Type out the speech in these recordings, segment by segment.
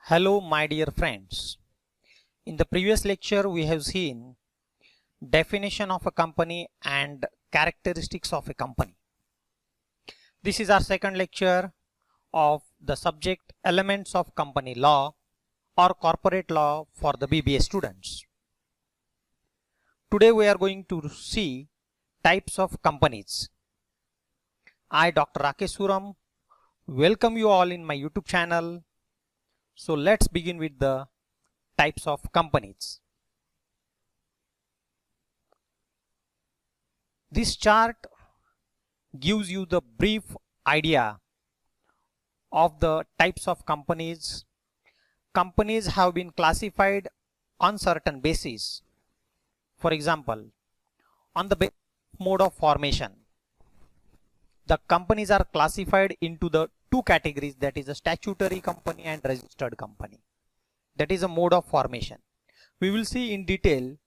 Hello my dear friends. In the previous lecture we have seen definition of a company and characteristics of a company. This is our second lecture of the subject elements of company law or corporate law for the BBA students. Today we are going to see types of companies. I Dr. Rakesh Suram welcome you all in my YouTube channel. So let's begin with the types of companies. This chart gives you the brief idea of the types of companies. Companies have been classified on certain basis. For example, on the mode of formation, the companies are classified into the two categories, that is a statutory company and registered company. That is a mode of formation. We will see in detail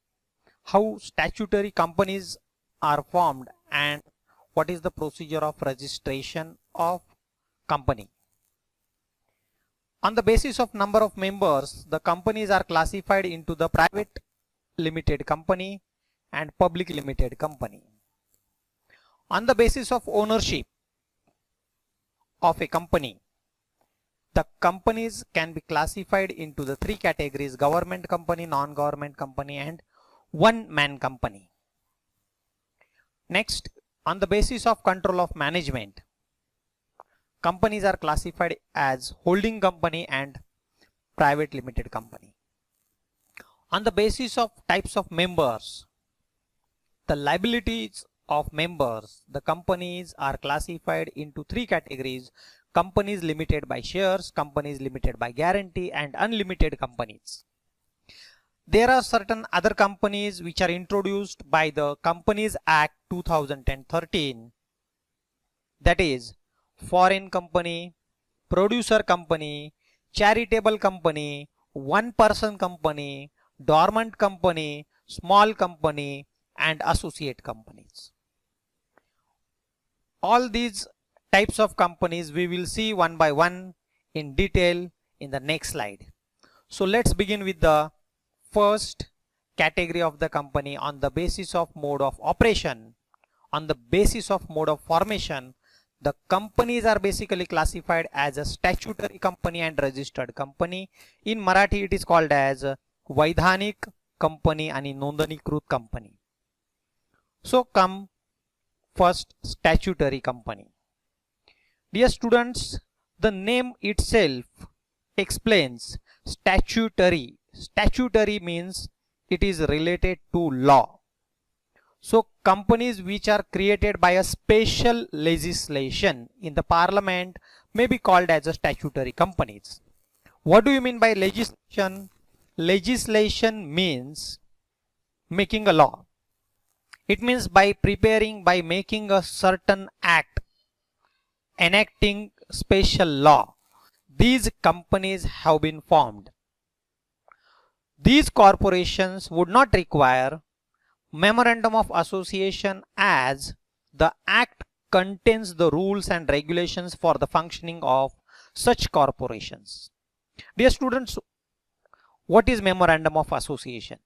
how statutory companies are formed and what is the procedure of registration of company. On the basis of number of members, the companies are classified into the private limited company and public limited company. On the basis of ownership of a company, the companies can be classified into the three categories: government company, non-government company and one-man company. Next, on the basis of control of management, companies are classified as holding company and private limited company. On the basis of types of members, the liabilities of members, the companies are classified into three categories: companies limited by shares, companies limited by guarantee and unlimited companies. There are certain other companies which are introduced by the Companies Act 2013, that is foreign company, producer company, charitable company, one person company, dormant company, small company and associate companies. All these types of companies we will see one by one in detail in the next slide. So let's begin with the first category of the company. On the basis of mode of operation, on the basis of mode of formation, the companies are basically classified as a statutory company and registered company. In Marathi it is called as Vaidhanik company and Nondanikrut company. So come first, statutory company. Dear students, the name itself explains statutory. Statutory means it is related to law. So companies which are created by a special legislation in the parliament may be called as a statutory companies. What do you mean by legislation? Legislation means making a law. It means by preparing, by making a certain act, enacting special law. These companies have been formed. These corporations would not require memorandum of association as the act contains the rules and regulations for the functioning of such corporations. Dear students, what is memorandum of association?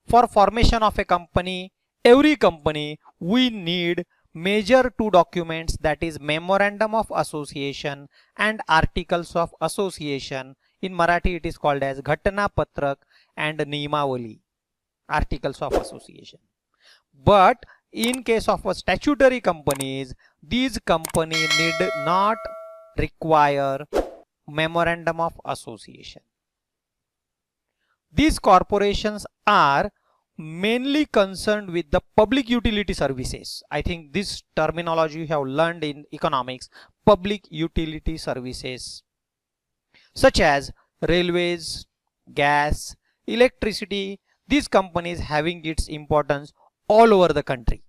For formation of a company, every company, we need major two documents, that is memorandum of association and articles of association. In Marathi it is called as Ghatna Patrak and Niyamavali, articles of association. But in case of a statutory companies, these companies need not require memorandum of association. These corporations are mainly concerned with the public utility services. I think this terminology you have learned in economics, public utility services, such as railways, gas, electricity. These companies having its importance all over the country.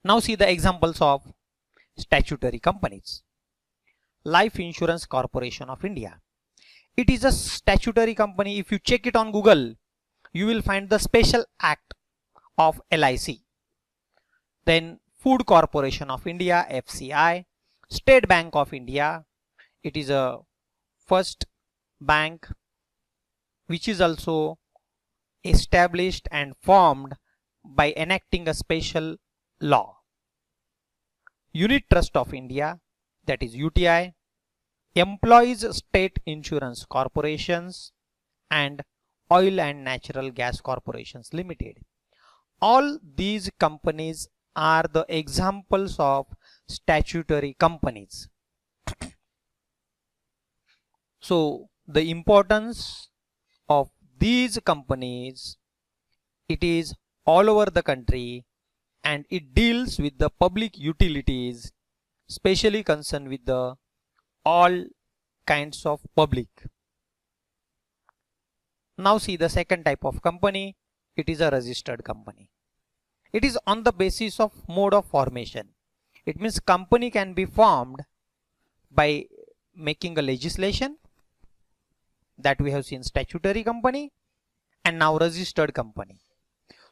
Now see the examples of statutory companies. Life Insurance Corporation of India. It is a statutory company. If you check it on Google, you will find the special act of LIC. Then Food Corporation of India, FCI, State Bank of India, It is a first bank which is also established and formed by enacting a special law. Unit Trust of India, that is UTI, employs state insurance corporations and oil and natural gas corporations limited. All these companies are the examples of statutory companies. So the importance of these companies, it is all over the country and it deals with the public utilities, specially concerned with the all kinds of public. Now see the second type of company, it is a registered company. It is on the basis of mode of formation. It means company can be formed by making a legislation, that we have seen statutory company, and now registered company.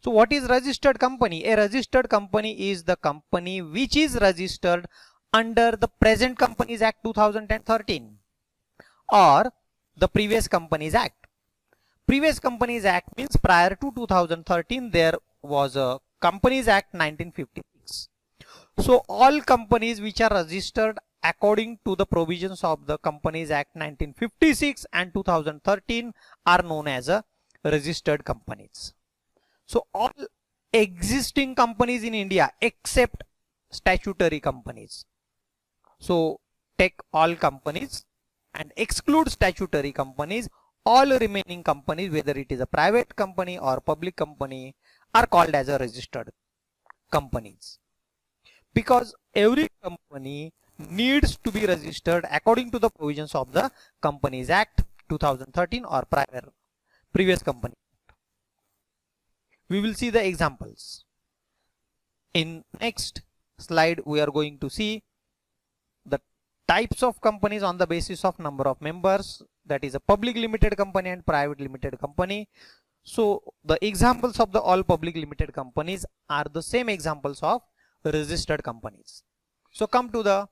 So what is registered company? A registered company is the company which is registered under the present Companies Act 2013 or the previous Companies Act. Previous Companies Act means prior to 2013 there was a Companies Act 1956. So all companies which are registered according to the provisions of the Companies Act 1956 and 2013 are known as a registered companies. So all existing companies in India except statutory companies. So take all companies and exclude statutory companies. All remaining companies, whether it is a private company or public company, are called as a registered companies. Because every company needs to be registered according to the provisions of the Companies Act 2013 or previous company. We will see the examples. In next slide we are going to see the types of companies on the basis of number of members, that is a public limited company and private limited company. So the examples of the all public limited companies are the same examples of registered companies. So come to the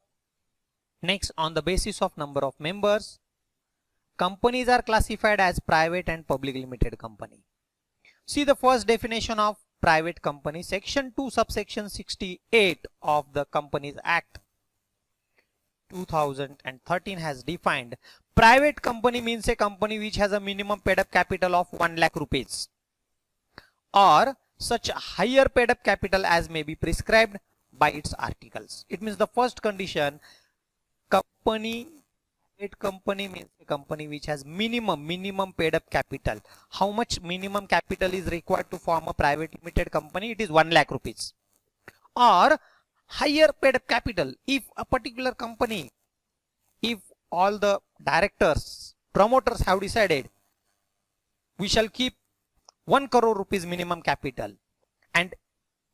next, on the basis of number of members, companies are classified as private and public limited company. See the first definition of private company, section 2 subsection 68 of the Companies Act 2013 has defined private company means a company which has a minimum paid up capital of 1 lakh rupees or such higher paid up capital as may be prescribed by its articles. It means the first condition, company means a company which has minimum paid up capital. How much minimum capital is required to form a private limited company? It is 1 lakh rupees. Or higher paid up capital, if a particular company, if all the directors, promoters have decided we shall keep 1 crore rupees minimum capital and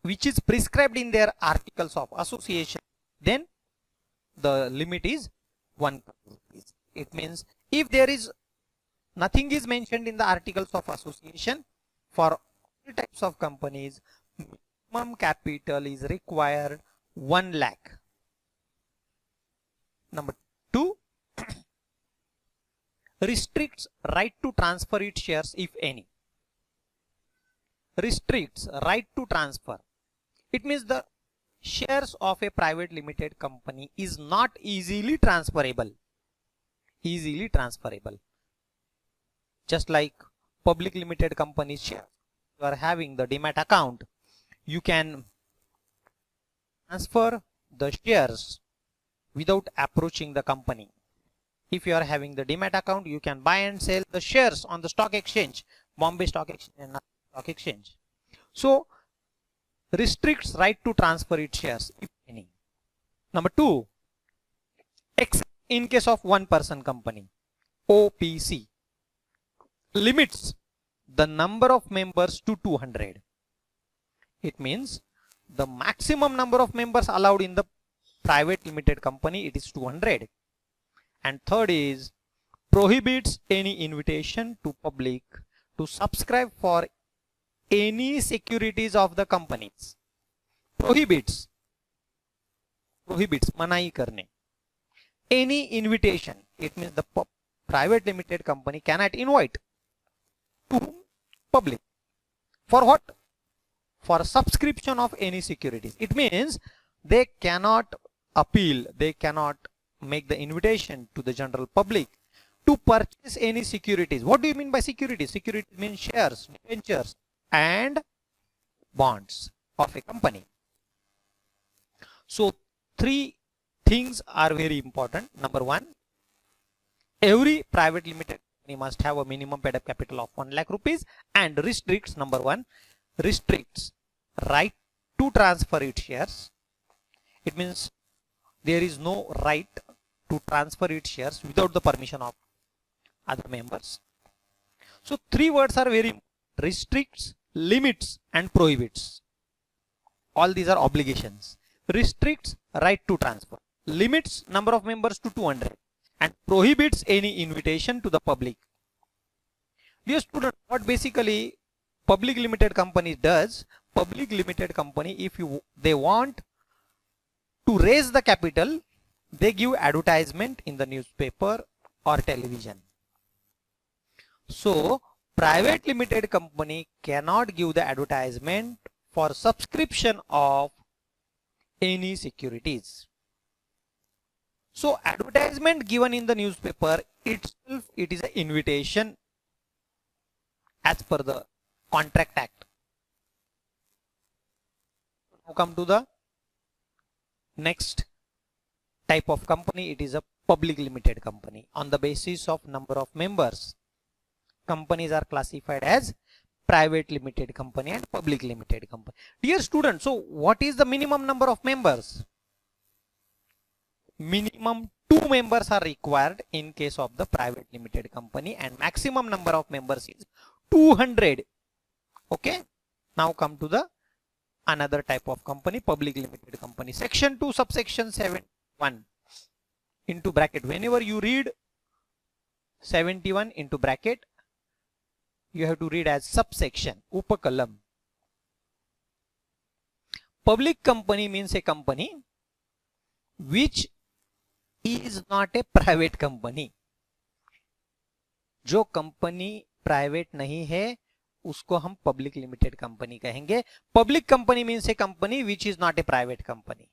which is prescribed in their articles of association, then the limit is 1 crore rupees. It means if there is nothing is mentioned in the articles of association, for all types of companies minimum capital is required 1 lakh. Number 2, restricts right to transfer its shares if any. Restricts right to transfer. It means the shares of a private limited company is not easily transferable. Just like public limited companies share. You are having the demat account, you can transfer the shares without approaching the company. If you are having the demat account, you can buy and sell the shares on the stock exchange, Bombay Stock Exchange and Nasdaq Stock Exchange. So restricts right to transfer its shares if any. Number 2, except in case of one person company, OPC, limits the number of members to 200. It means the maximum number of members allowed in the private limited company, it is 200. And third is prohibits any invitation to public to subscribe for any securities of the companies. Prohibits मनाही करने. any invitation. It means the private limited company cannot invite to public. For what? For subscription of any securities. It means they cannot appeal, they cannot make the invitation to the general public to purchase any securities. What do you mean by securities? Securities means shares, debentures and bonds of a company. So three things are very important. Number one, every private limited company must have a minimum paid up capital of 1 lakh rupees and restricts, number one, restricts right to transfer its shares. It means there is no right to transfer its shares without the permission of other members. So three words are very important: restricts, limits and prohibits. All these are obligations. Restricts right to transfer, limits number of members to 200 and prohibits any invitation to the public. Dear student, what basically public limited company does, public limited company, if they want to raise the capital, they give advertisement in the newspaper or television. So private limited company cannot give the advertisement for subscription of any securities. So advertisement given in the newspaper itself, it is an invitation as per the Contract Act. Now come to the next type of company. It is a public limited company. On the basis of number of members, companies are classified as private limited company and public limited company. Dear students, so what is the minimum number of members? Minimum 2 members are required in case of the private limited company and maximum number of members is 200. Okay. Now come to the another type of company, public limited company. Section 2 subsection 71 into bracket. Whenever you read 71 into bracket, you have to read as subsection, upakalam. Public company means a company which is not a private company. जो company private नहीं है उसको हम public limited company कहेंगे. Public company means A company which is not a private company.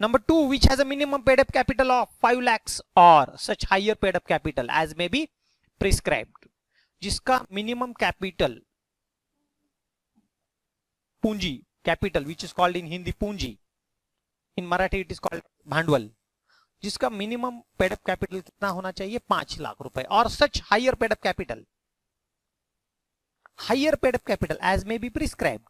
Number 2, which has a minimum paid up capital of 5 lakhs or such higher paid up capital as may be prescribed. जिसका minimum capital पूंजी, capital which is called in Hindi पूंजी, in Marathi it is called भांडवल, जिसका minimum paid up capital कितना होना चाहिए? 5 लाख रुपए. और such higher paid up capital, higher paid up capital as may be prescribed.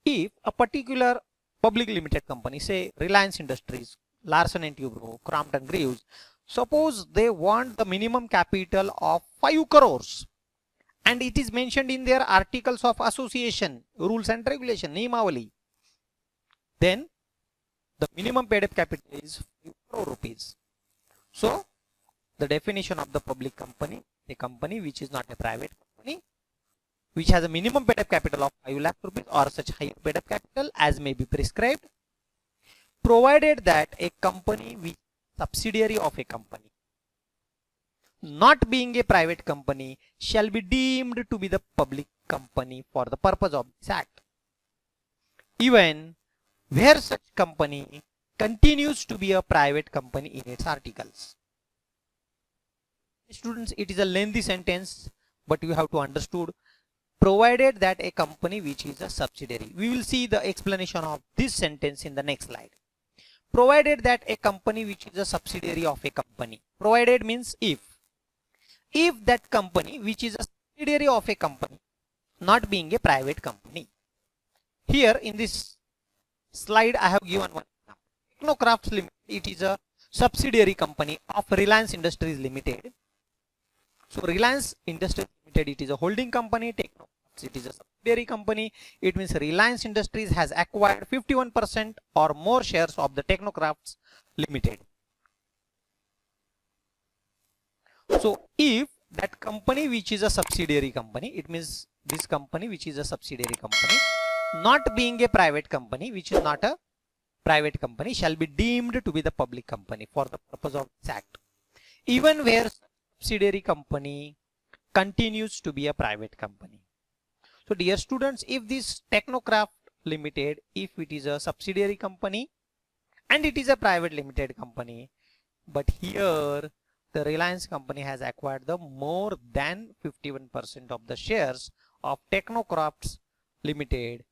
If a particular public limited company, say Reliance Industries, Larsen and Toubro, Crompton Greaves, suppose they want the minimum capital of 5 crores and it is mentioned in their articles of association, rules and regulation, Niyamavali, then the minimum paid up capital is 5 crore rupees. So the definition of the public company, a company which is not a private company, which has a minimum paid up capital of 5 lakh rupees or such higher paid up capital as may be prescribed, provided that a company which is subsidiary of a company, not being a private company, shall be deemed to be the public company for the purpose of this act, even where such company continues to be a private company in its articles. Students, it is a lengthy sentence, but you have to understood, provided that a company which is a subsidiary. We will see the explanation of this sentence in the next slide. Provided that a company which is a subsidiary of a company. Provided means if that company which is a subsidiary of a company, not being a private company. Here in this slide I have given one example. Technocrafts Limited, it is a subsidiary company of Reliance Industries Limited. So Reliance Industries Limited, it is a holding company. Technocrafts, it is a subsidiary company. It means Reliance Industries has acquired 51% or more shares of the Technocrafts Limited. So if that company which is a subsidiary company, it means this company which is a subsidiary company, not being a private company, which is not a private company shall be deemed to be the public company for the purpose of this act, even where subsidiary company continues to be a private company. So dear students, if this Technocraft Limited, if it is a subsidiary company and it is a private limited company, but here the Reliance company has acquired the more than 51% of the shares of Technocraft Limited.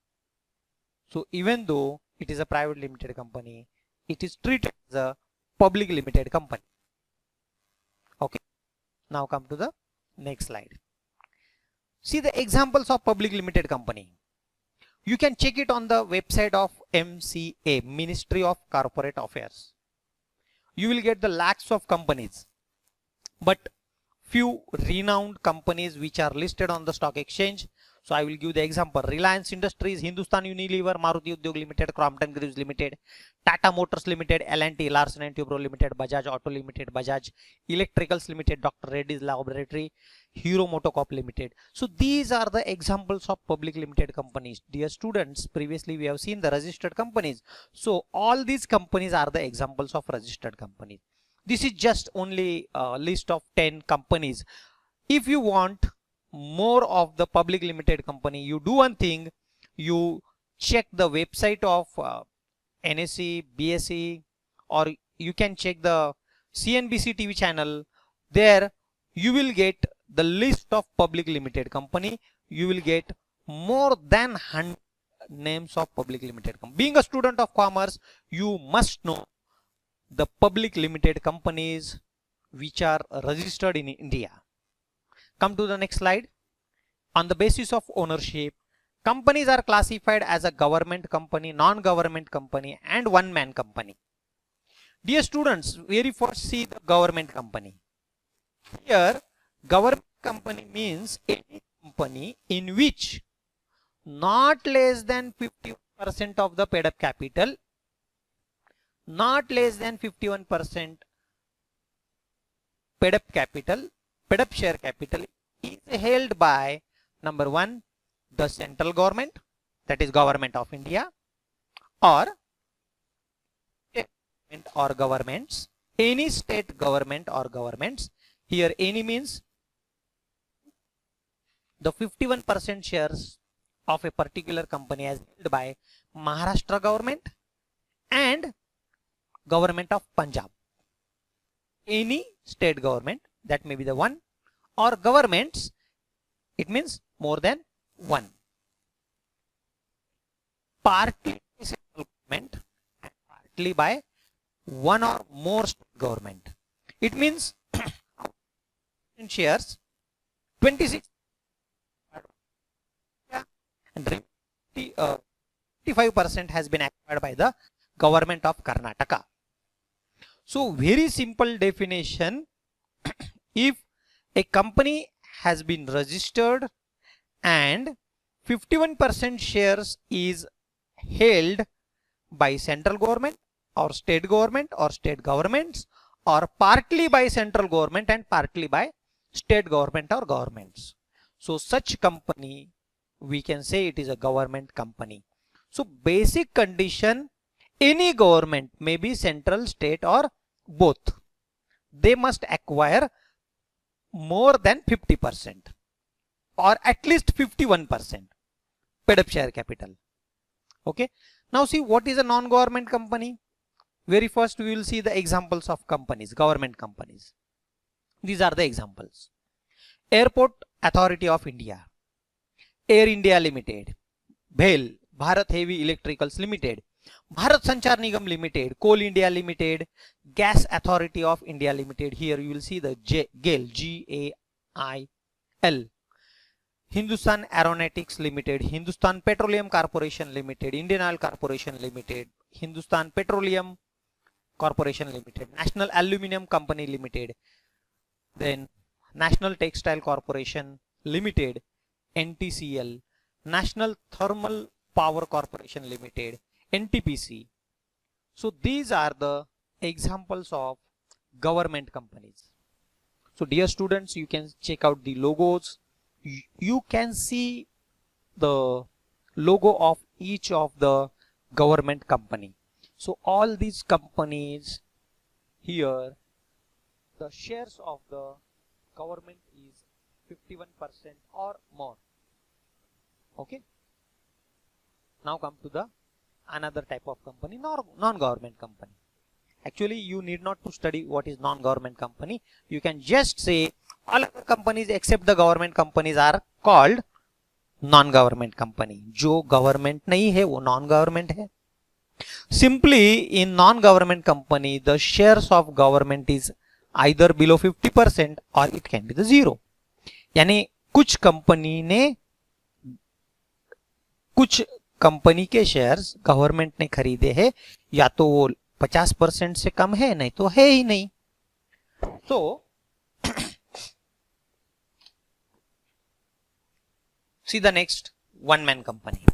So even though it is a private limited company, it is treated as a public limited company. Okay, now come to the next slide. See the examples of public limited company. You can check it on the website of MCA, Ministry of Corporate Affairs. You will get the lakhs of companies, but few renowned companies which are listed on the stock exchange. So I will give the example: Reliance Industries, Hindustan Unilever, Maruti Udyog Limited, Crompton Greaves Limited, Tata Motors Limited, L&T, Larsen and Toubro Limited, Bajaj Auto Limited, Bajaj Electricals Limited, Dr. Reddy's Laboratory, Hero Motocorp Limited. So these are the examples of public limited companies. Dear students, previously we have seen the registered companies. So all these companies are the examples of registered companies. This is just only a list of 10 companies. If you want more of the public limited company, you do one thing: you check the website of NSE, BSE, or you can check the CNBC TV channel. There you will get the list of public limited company. You will get more than 100 names of public limited company. Being a student of commerce, you must know the public limited companies which are registered in India. Come to the next slide. On the basis of ownership, companies are classified as a government company, non-government company, and one-man company. Dear students, very first see the government company. Here, government company means any company in which not less than 50% of the paid up capital, not less than 51% paid up share capital is held by, number one, the central government, that is government of India, or governments, any state government or governments. Here any means the 51% shares of a particular company as held by Maharashtra government and government of Punjab. Any state government, that may be the one, or governments, it means more than one. Partly by central government and partly by one or more state government. It means in shares 26 and 25% has been acquired by the government of Karnataka. So very simple definition: if a company has been registered and 51% shares is held by central government or state governments, or partly by central government and partly by state government or governments, so such company we can say it is a government company. So basic condition: any government, may be central, state, or both, they must acquire more than 50% or at least 51% paid up share capital. Okay, now see what is a non-government company. Very first we will see the examples of companies, government companies. These are the examples: Airport Authority of India, Air India Limited, BHEL, Bharat Heavy Electricals Limited, Bharat Sanchar Nigam Limited, Coal India Limited, Gas Authority of India Limited. Here you will see the GAIL, G-A-I-L, Hindustan Aeronautics Limited, Hindustan Petroleum Corporation Limited, Indian Oil Corporation Limited, Hindustan Petroleum Corporation Limited, National Aluminium Company Limited, then National Textile Corporation Limited, NTCL, National Thermal Power Corporation Limited, NTPC. So these are the examples of government companies. So dear students, you can check out the logos. You can see the logo of each of the government company. So all these companies here, the shares of the government is 51% or more. Okay. Now come to the another type of company, non-government company. Actually, you need not to study what is non-government company. You can just say all other companies except the government companies are called non-government company. जो government नहीं है वो non-government है. Simply in non-government company, the shares of government is either below 50% or it can be the zero. यानी कुछ company के shares government ने खरीदे हैं, या तो वो 50% से कम है, नहीं तो है ही नहीं. तो see the next, one man company.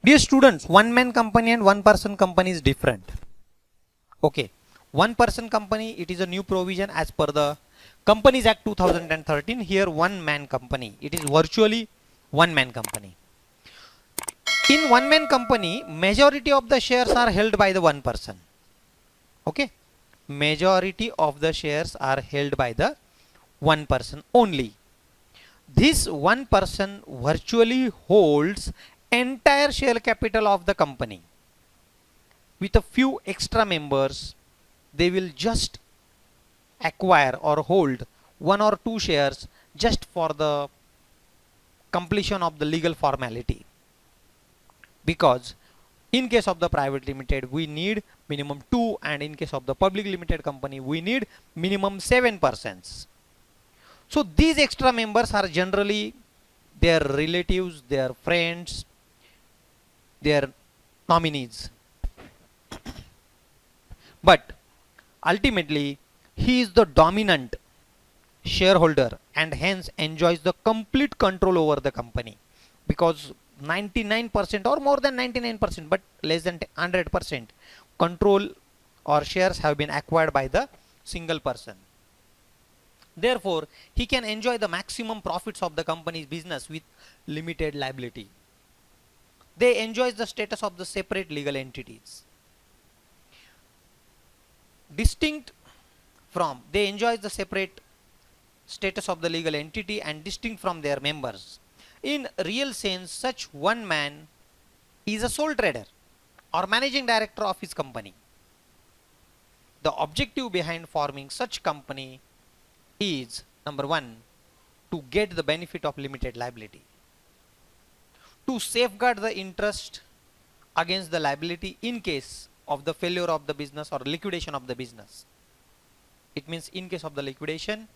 Dear students, one man company and one person company is different. Okay, one person company, it is a new provision as per the Companies Act 2013. Here one man company, it is virtually one man company. In one man company, majority of the shares are held by the one person. Okay, majority of the shares are held by the one person only. This one person virtually holds entire share capital of the company. With a few extra members, they will just acquire or hold one or two shares just for the completion of the legal formality. Because in case of the private limited, we need minimum 2, and in case of the public limited company, we need minimum 7%. So these extra members are generally their relatives, their friends, their nominees. But ultimately, he is the dominant shareholder and hence enjoys the complete control over the company, because 99% or more than 99%, but less than 100% control or shares have been acquired by the single person. Therefore, he can enjoy the maximum profits of the company's business with limited liability. They enjoy the status of the separate legal entities. They enjoy the separate status of the legal entity and distinct from their members. In real sense, such one man is a sole trader or managing director of his company. The objective behind forming such company is, number one, to get the benefit of limited liability, to safeguard the interest against the liability in case of the failure of the business or liquidation of the business. It means in case of the liquidation,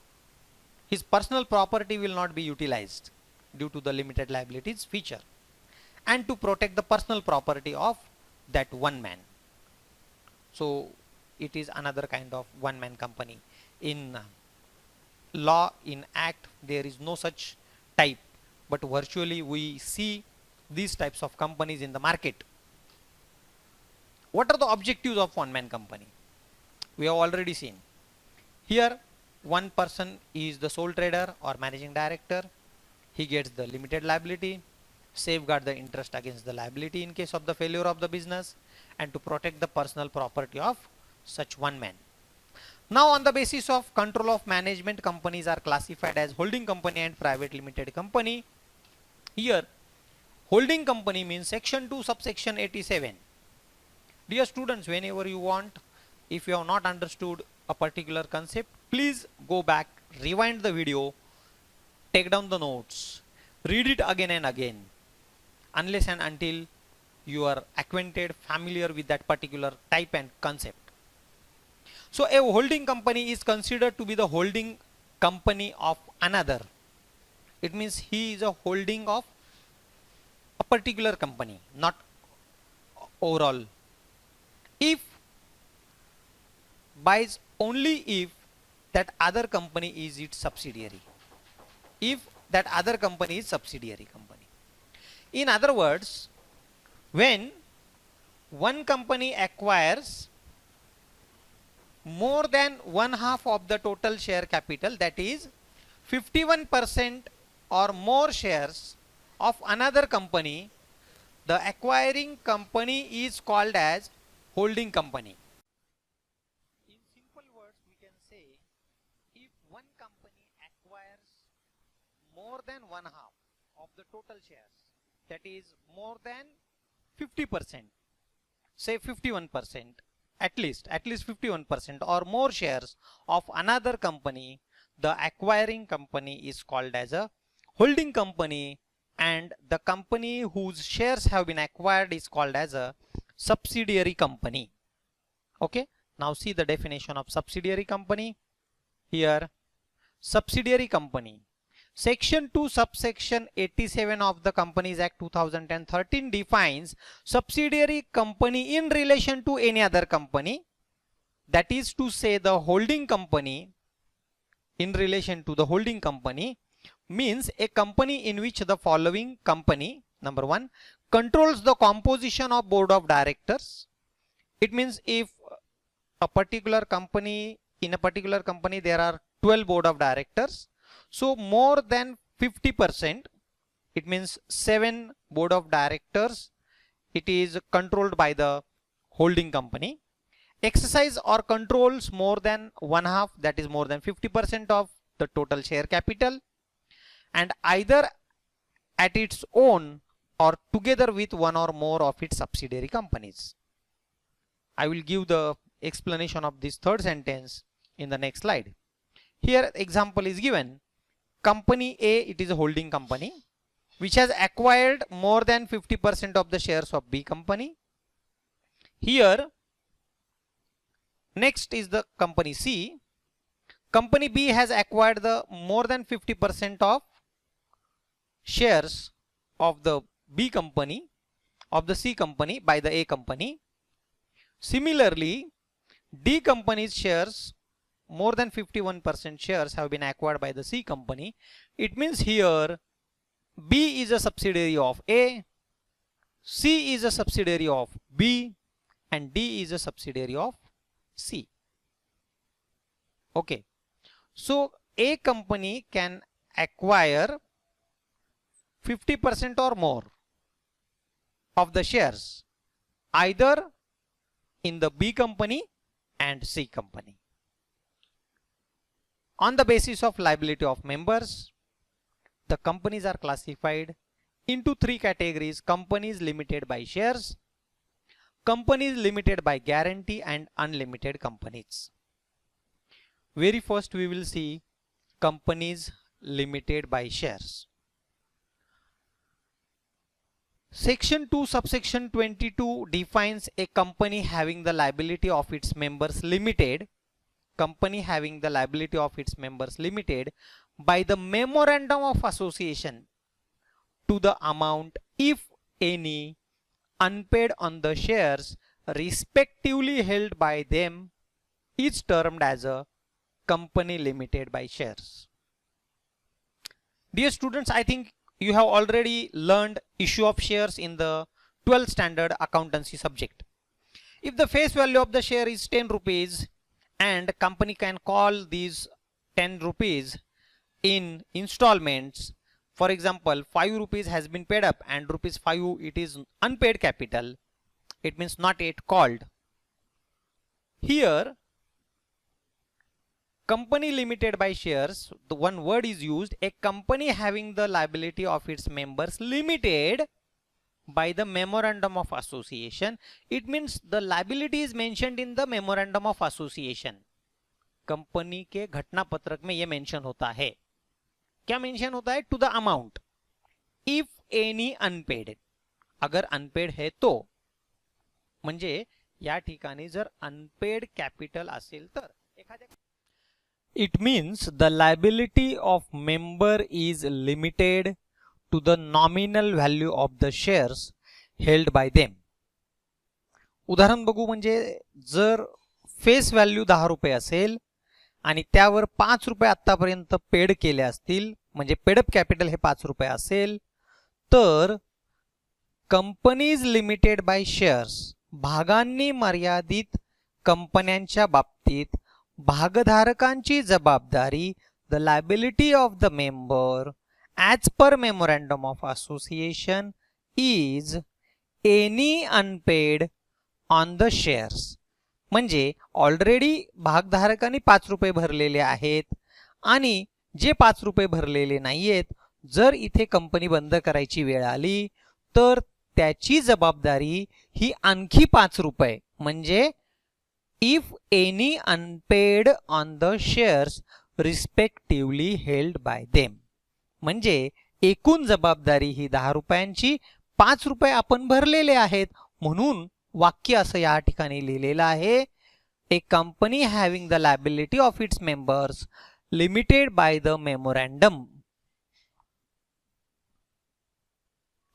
his personal property will not be utilized due to the limited liabilities feature, and to protect the personal property of that one man. So it is another kind of one man company. In law, in act, there is no such type, but virtually we see these types of companies in the market. What are the objectives of one man company? We have already seen. Here one person is the sole trader or managing director. He gets the limited liability, safeguard the interest against the liability in case of the failure of the business, and to protect the personal property of such one man. Now, on the basis of control of management, companies are classified as holding company and private limited company. Here, holding company means section 2 subsection 87. Dear students, whenever you want, if you have not understood a particular concept, please go back, rewind the video, take down the notes, read it again and again, unless and until you are acquainted, familiar with that particular type and concept. So a holding company is considered to be the holding company of another. It means he is a holding of a particular company, not overall. If buys only if that other company is its subsidiary. If that other company is subsidiary company. In other words, when one company acquires more than 1/2 of the total share capital, that is 51% or more shares of another company, the acquiring company is called as holding company. In simple words, we can say if one company acquires more than one half of the total shares, that is more than 50%, say 51%, at least 51% or more shares of another company, the acquiring company is called as a holding company, and the company whose shares have been acquired is called as a subsidiary company. Okay, now see the definition of subsidiary company. Here, subsidiary company, Section 2 subsection 87 of the Companies Act 2013 defines subsidiary company in relation to any other company, that is to say the holding company. In relation to the holding company means a company in which the following company, number 1, controls the composition of board of directors. It means if a particular company, in a particular company there are 12 board of directors, so more than 50%, it means 7 board of directors, it is controlled by the holding company. Exercise or controls more than one half, that is more than 50% of the total share capital, and either at its own or together with one or more of its subsidiary companies. I will give the explanation of this third sentence in the next slide. Here example is given. Company A, it is a holding company which has acquired more than 50% of the shares of B company. Here next is the company C. Company B has acquired the more than 50% of shares of the B company, of the C company by the A company. Similarly, D company's shares, more than 51% shares have been acquired by the C company. It means here B is a subsidiary of A, C is a subsidiary of B, and D is a subsidiary of C. Okay, so A company can acquire 50% or more of the shares either in the B company and C company. On the basis of liability of members, the companies are classified into 3 categories: companies limited by shares, companies limited by guarantee, and unlimited companies. Very first we will see companies limited by shares. Section 2 subsection 22 defines a company having the liability of its members limited, company having the liability of its members limited by the memorandum of association to the amount, if any, unpaid on the shares respectively held by them is termed as a company limited by shares. Dear students, I think you have already learned issue of shares in the 12th standard accountancy subject. If the face value of the share is 10 rupees and company can call these 10 rupees in installments, for example 5 rupees has been paid up and rupees 5 it is unpaid capital, it means not yet called. Here company limited by shares, the one word is used, a company having the liability of its members limited by the memorandum of association. It means the liability is mentioned in the memorandum of association. Company के घटना पत्रक में ये mention होता है. क्या mention होता है? To the amount if any unpaid. अगर अनपेड है तो, म्हणजे या ठिकाणी जर अनपेड कॅपिटल असेल तर एखाद्या, it means the liability of member is limited to the nominal value of the shares held by them. उदाहरण बघू, म्हणजे जर फेस व्हॅल्यू 10 रुपये असेल आणि त्यावर 5 रुपये आतापर्यंत पेड केले असतील, म्हणजे पेडअप कॅपिटल हे 5 रुपये असेल, तर कंपनीज लिमिटेड बाय शेअर्स, भागांनी मर्यादित कंपन्यांच्या बाबतीत भागधारकांची जबाबदारी, the liability of the member as per memorandum of association is any unpaid on the shares, म्हणजे ऑलरेडी भागधारकांनी 5 रुपये भरलेले आहेत आणि जे 5 रुपये भरलेले नाहीयेत, जर इथे कंपनी बंद करायची वेळ आली तर त्याची जबाबदारी ही आणखी 5 रुपये, म्हणजे if any unpaid on the shares respectively held by them, म्हणजे एकूण जबाबदारी ही 10 रुपयांची, 5 रुपये आपण भरलेले आहेत, म्हणून वाक्य असं या ठिकाणी लिहिलेलं आहे, a company having the liability of its members limited by the memorandum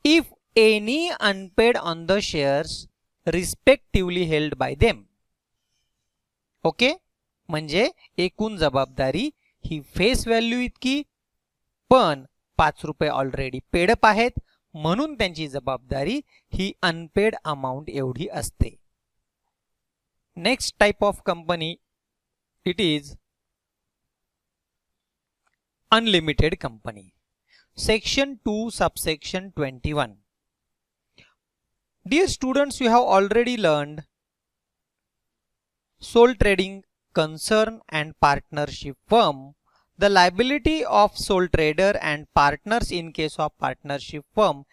if any unpaid on the shares respectively held by them. Okay, म्हणजे एकूण जबाबदारी ही फेस व्हॅल्यू इतकी, पण 5 रुपये ऑलरेडी पेडअप आहेत, म्हणून त्यांची जबाबदारी ही अनपेड अमाउंट एवढी असते. Next type of company, it is unlimited company. Section 2 subsection 21. Dear students, you have already learned sole trading concern and partnership firm. The liability of sole trader and partners in case of partnership firm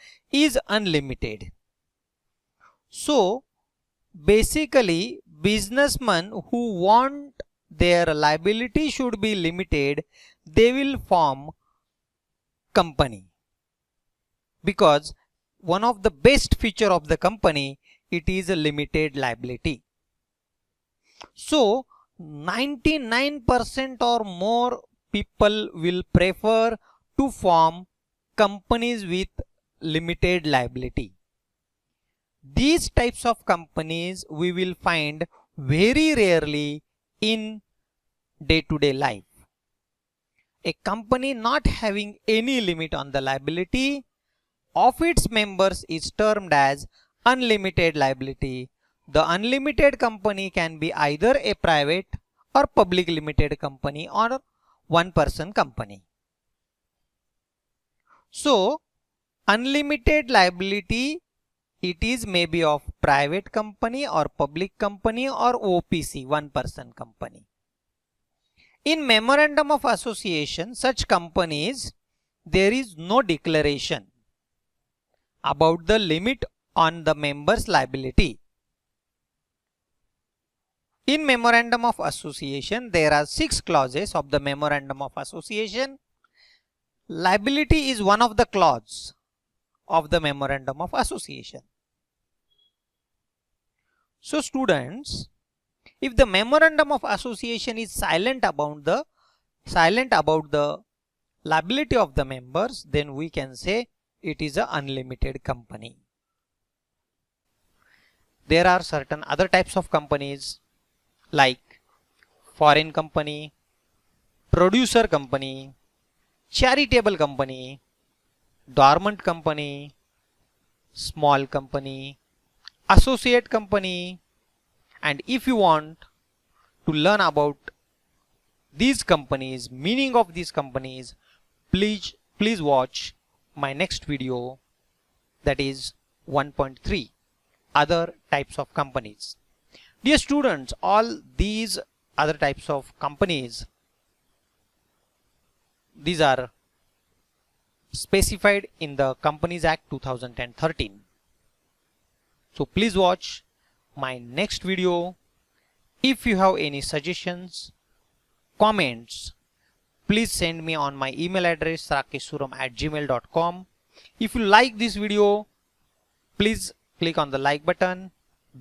is unlimited. So basically, businessmen who want their liability should be limited, they will form company, because one of the best feature of the company, it is a limited liability. So 99% or more people will prefer to form companies with limited liability. These types of companies we will find very rarely in day-to-day life. A company not having any limit on the liability of its members is termed as unlimited liability. The unlimited company can be either a private or public limited company or one-person company. So unlimited liability, it is maybe of private company or public company or OPC, one-person company. In memorandum of association, such companies, there is no declaration about the limit on the members' liability. In memorandum of association, there are 6 clauses of the memorandum of association. Liability is one of the clauses of the memorandum of association. So students, if the memorandum of association is silent about the liability of the members, then we can say it is an unlimited company. There are certain other types of companies like foreign company, producer company, charitable company, dormant company, small company, associate company. And if you want to learn about these companies, meaning of these companies, please watch my next video, that is 1.3, other types of companies. Dear students, all these other types of companies, these are specified in the Companies Act 2013. So please watch my next video. If you have any suggestions, comments, please send me on my email address rakeshsuram@gmail.com. If you like this video, please click on the like button.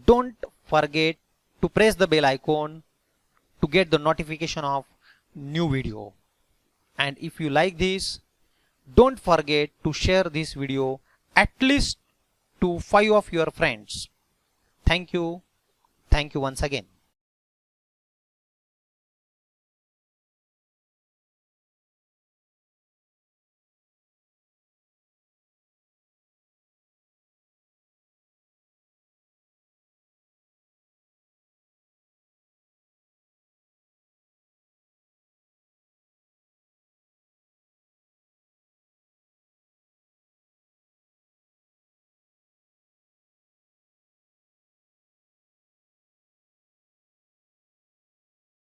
Don't forget to press the bell icon to get the notification of new video. And if you like this, don't forget to share this video at least to 5 of your friends. Thank you once again.